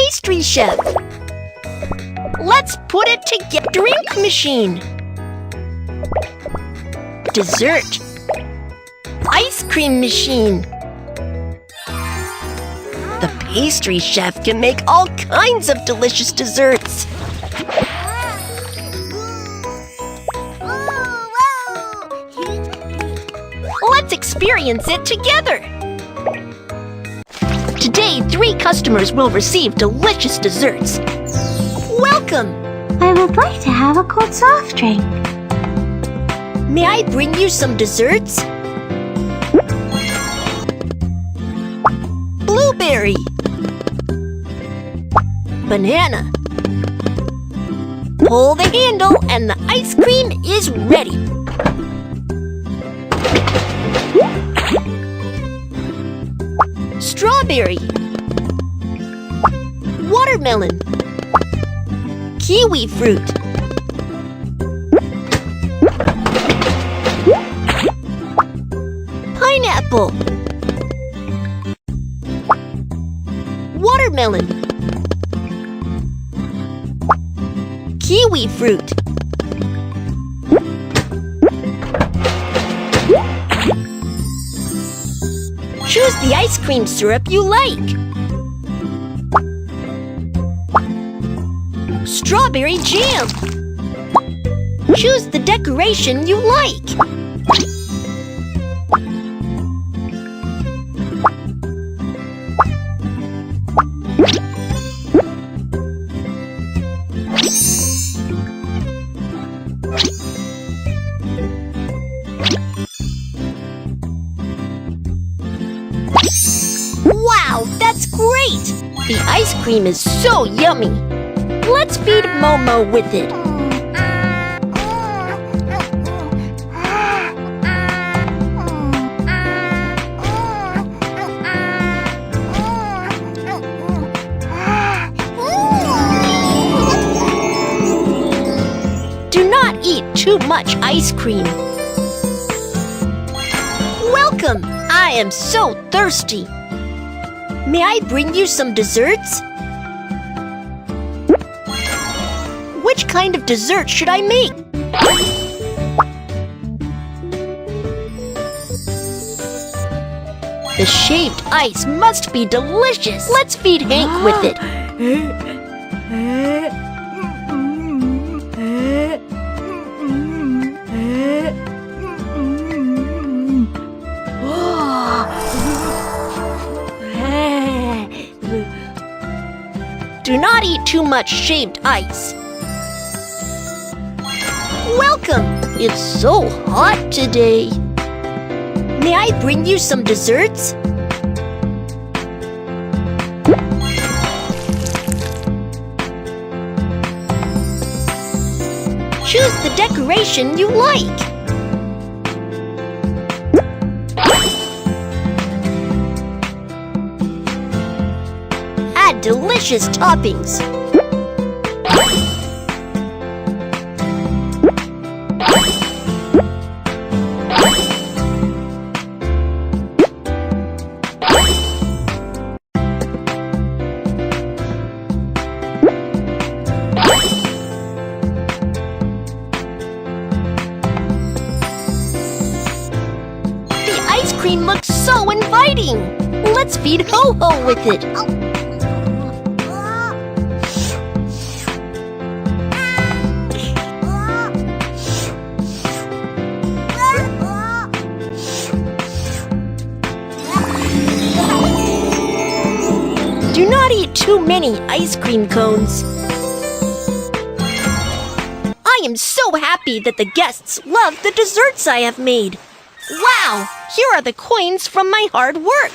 pastry chef. Let's put it together. Drink machine. Dessert. Ice cream machine. The pastry chef can make all kinds of delicious desserts. Let's experience it together. Today, 3 customers will receive delicious desserts. Welcome! I would like to have a cold soft drink. May I bring you some desserts? Blueberry. Banana. Pull the handle and the ice cream is ready. Strawberry. Watermelon. Kiwi fruit. Pineapple. Watermelon. Kiwi fruit. Choose the ice cream syrup you like. Strawberry jam. Choose the decoration you like. Wow, that's great! The ice cream is so yummy. Let's feed Momo with it. Do not eat too much ice cream. Welcome! I am so thirsty. May I bring you some desserts? Which kind of dessert should I make? The shaved ice must be delicious. Let's feed Hank with it. Do not eat too much shaved ice. Welcome! It's so hot today. May I bring you some desserts? Choose the decoration you like. Add delicious toppings. The ice cream looks so inviting. Let's feed Ho-Ho with it. Do not eat too many ice cream cones. I am so happy that the guests love the desserts I have made. Wow, here are the coins from my hard work.